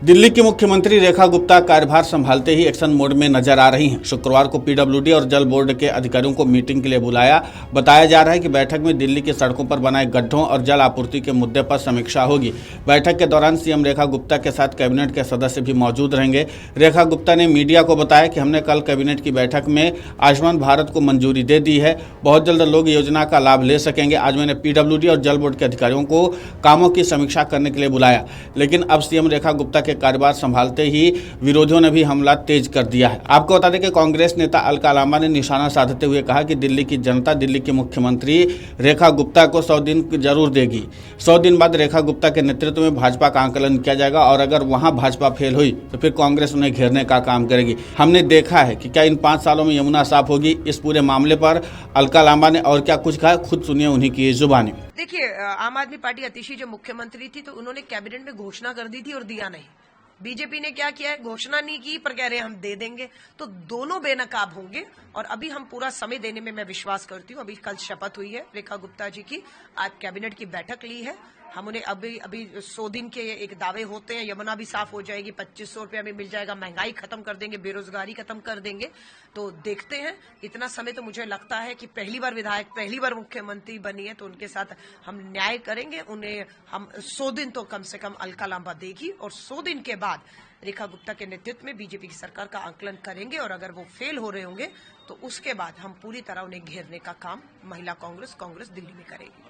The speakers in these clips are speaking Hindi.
दिल्ली की मुख्यमंत्री रेखा गुप्ता कार्यभार संभालते ही एक्शन मोड में नजर आ रही हैं। शुक्रवार को पीडब्ल्यूडी और जल बोर्ड के अधिकारियों को मीटिंग के लिए बुलाया। बताया जा रहा है कि बैठक में दिल्ली की सड़कों पर बनाए गड्ढों और जल आपूर्ति के मुद्दे पर समीक्षा होगी। बैठक के दौरान सीएम रेखा गुप्ता के साथ कैबिनेट के सदस्य भी मौजूद रहेंगे। रेखा गुप्ता ने मीडिया को बताया कि हमने कल कैबिनेट की बैठक में आयुष्मान भारत को मंजूरी दे दी है। बहुत जल्द लोग योजना का लाभ ले सकेंगे। आज मैंने पीडब्ल्यूडी और जल बोर्ड के अधिकारियों को कामों की समीक्षा करने के लिए बुलाया, लेकिन अब सीएम रेखा गुप्ता के कार्यभार संभालते ही विरोधियों ने भी हमला तेज कर दिया है। आपको बता दें कि कांग्रेस नेता अलका लांबा ने निशाना साधते हुए कहा कि दिल्ली की जनता दिल्ली की मुख्यमंत्री रेखा गुप्ता को 100 दिन जरूर देगी। 100 दिन बाद रेखा गुप्ता के नेतृत्व में भाजपा का आंकलन किया जाएगा और अगर वहां भाजपा फेल हुई तो फिर कांग्रेस उन्हें घेरने का काम करेगी। हमने देखा है कि क्या इन 5 सालों में यमुना साफ होगी। इस पूरे मामले पर अलका लांबा ने और क्या कुछ कहा, खुद सुनिए उन्हीं की जुबानी। देखिए, आम आदमी पार्टी अतिशी जो मुख्यमंत्री थी तो उन्होंने कैबिनेट में घोषणा कर दी थी और दिया नहीं। बीजेपी ने क्या किया है, घोषणा नहीं की पर कह रहे हैं हम दे देंगे, तो दोनों बेनकाब होंगे। और अभी हम पूरा समय देने में मैं विश्वास करती हूँ। अभी कल शपथ हुई है रेखा गुप्ता जी की, आज कैबिनेट की बैठक ली है। हम उन्हें अभी 100 दिन के एक दावे होते हैं, यमुना भी साफ हो जाएगी, 2500 रुपया में मिल जाएगा, महंगाई खत्म कर देंगे, बेरोजगारी खत्म कर देंगे। तो देखते हैं, इतना समय तो मुझे लगता है कि पहली बार विधायक, पहली बार मुख्यमंत्री बनी है तो उनके साथ हम न्याय करेंगे। उन्हें हम 100 दिन तो कम से कम अलका लांबा देगी और 100 दिन के बाद रेखा गुप्ता के नेतृत्व में बीजेपी की सरकार का आंकलन करेंगे और अगर वो फेल हो रहे होंगे तो उसके बाद हम पूरी तरह उन्हें घेरने का काम महिला कांग्रेस दिल्ली में करेगी।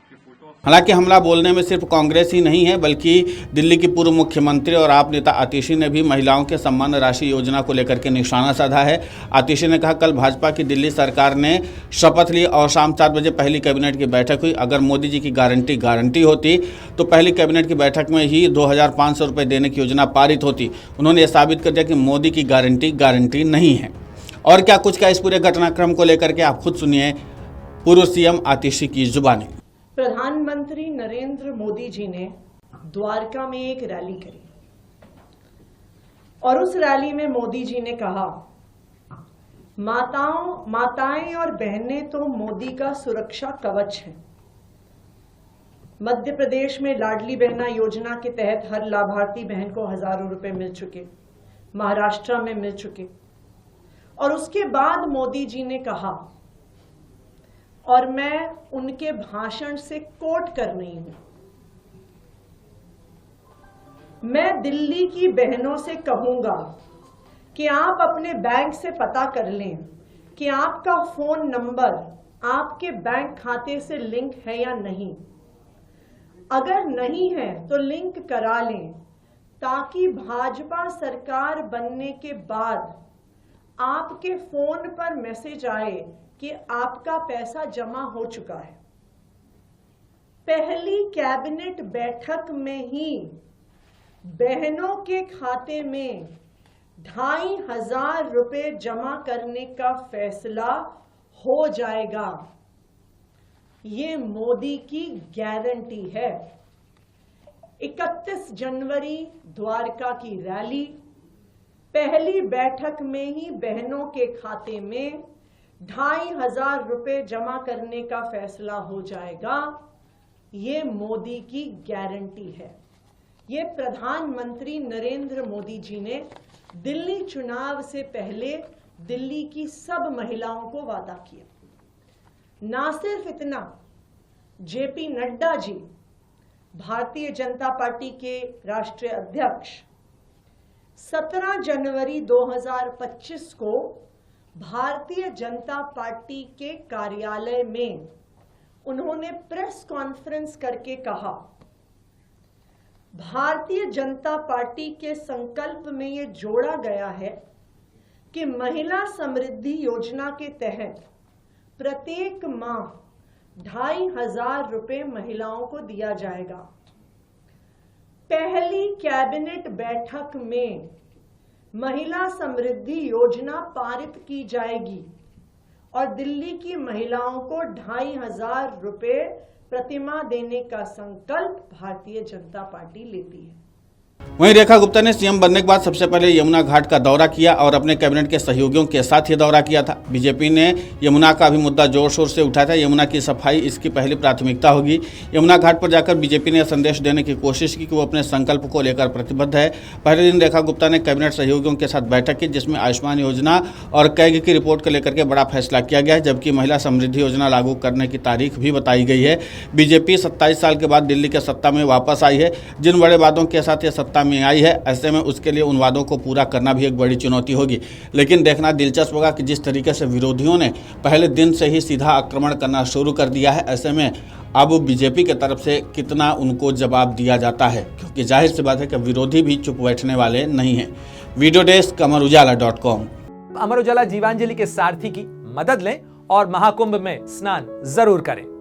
हालांकि हमला बोलने में सिर्फ कांग्रेस ही नहीं है, बल्कि दिल्ली की पूर्व मुख्यमंत्री और आप नेता आतिशी ने भी महिलाओं के सम्मान राशि योजना को लेकर के निशाना साधा है। आतिशी ने कहा, कल भाजपा की दिल्ली सरकार ने शपथ ली और शाम 7 बजे पहली कैबिनेट की बैठक हुई। अगर मोदी जी की गारंटी होती तो पहली कैबिनेट की बैठक में ही 2500 रुपये देने की योजना पारित होती। उन्होंने यह साबित कर दिया कि मोदी की गारंटी नहीं है। और क्या कुछ का इस पूरे घटनाक्रम को लेकर के आप खुद सुनिए पूर्व सीएम आतिशी की जुबानी। प्रधानमंत्री नरेंद्र मोदी जी ने द्वारका में एक रैली करी और उस रैली में मोदी जी ने कहा, माताएं और बहनें तो मोदी का सुरक्षा कवच हैं। मध्य प्रदेश में लाडली बहना योजना के तहत हर लाभार्थी बहन को हजारों रुपए मिल चुके, महाराष्ट्र में मिल चुके। और उसके बाद मोदी जी ने कहा, और मैं उनके भाषण से कोट कर रही हूं, मैं दिल्ली की बहनों से कहूंगा कि आप अपने बैंक से पता कर लें कि आपका फोन नंबर आपके बैंक खाते से लिंक है या नहीं। अगर नहीं है तो लिंक करा लें, ताकि भाजपा सरकार बनने के बाद आपके फोन पर मैसेज आए कि आपका पैसा जमा हो चुका है। पहली कैबिनेट बैठक में ही बहनों के खाते में 2500 रुपए जमा करने का फैसला हो जाएगा। ये मोदी की गारंटी है। 31 जनवरी द्वारका की रैली, पहली बैठक में ही बहनों के खाते में 2500 रुपए जमा करने का फैसला हो जाएगा। ये मोदी की गारंटी है। ये प्रधानमंत्री नरेंद्र मोदी जी ने दिल्ली चुनाव से पहले दिल्ली की सब महिलाओं को वादा किया। ना सिर्फ इतना, जेपी नड्डा जी, भारतीय जनता पार्टी के राष्ट्रीय अध्यक्ष, 17 जनवरी 2025 को भारतीय जनता पार्टी के कार्यालय में उन्होंने प्रेस कॉन्फ्रेंस करके कहा, भारतीय जनता पार्टी के संकल्प में यह जोड़ा गया है कि महिला समृद्धि योजना के तहत प्रत्येक माह 2500 रुपए महिलाओं को दिया जाएगा। पहली कैबिनेट बैठक में महिला समृद्धि योजना पारित की जाएगी और दिल्ली की महिलाओं को 2500 रुपए प्रतिमाह देने का संकल्प भारतीय जनता पार्टी लेती है। वहीं रेखा गुप्ता ने सीएम बनने के बाद सबसे पहले यमुना घाट का दौरा किया और अपने कैबिनेट के सहयोगियों के साथ ये दौरा किया था। बीजेपी ने यमुना का भी मुद्दा जोर शोर से उठाया था। यमुना की सफाई इसकी पहली प्राथमिकता होगी। यमुना घाट पर जाकर बीजेपी ने संदेश देने की कोशिश की कि वो अपने संकल्प को लेकर प्रतिबद्ध है। पहले दिन रेखा गुप्ता ने कैबिनेट सहयोगियों के साथ बैठक की, जिसमें आयुष्मान योजना और कैग की रिपोर्ट को लेकर के बड़ा फैसला किया गया है, जबकि महिला समृद्धि योजना लागू करने की तारीख भी बताई गई है। बीजेपी 27 साल के बाद दिल्ली के सत्ता में वापस आई है। जिन बड़े वादों के साथ ये सत्ता में आई है, ऐसे में उसके लिए उन वादों को पूरा करना भी एक बड़ी चुनौती होगी। लेकिन देखना दिलचस्प होगा कि जिस तरीके से विरोधियों ने पहले दिन से ही सीधा आक्रमण करना शुरू कर दिया है, ऐसे में अब बीजेपी की तरफ से कितना उनको जवाब दिया जाता है, क्योंकि जाहिर सी बात है कि विरोधी भी चुप बैठने वाले नहीं हैं। Video desk अमरउजाला.com। अमर उजाला जीवांजलि के सारथी की मदद लें और महाकुंभ में स्नान जरूर करें।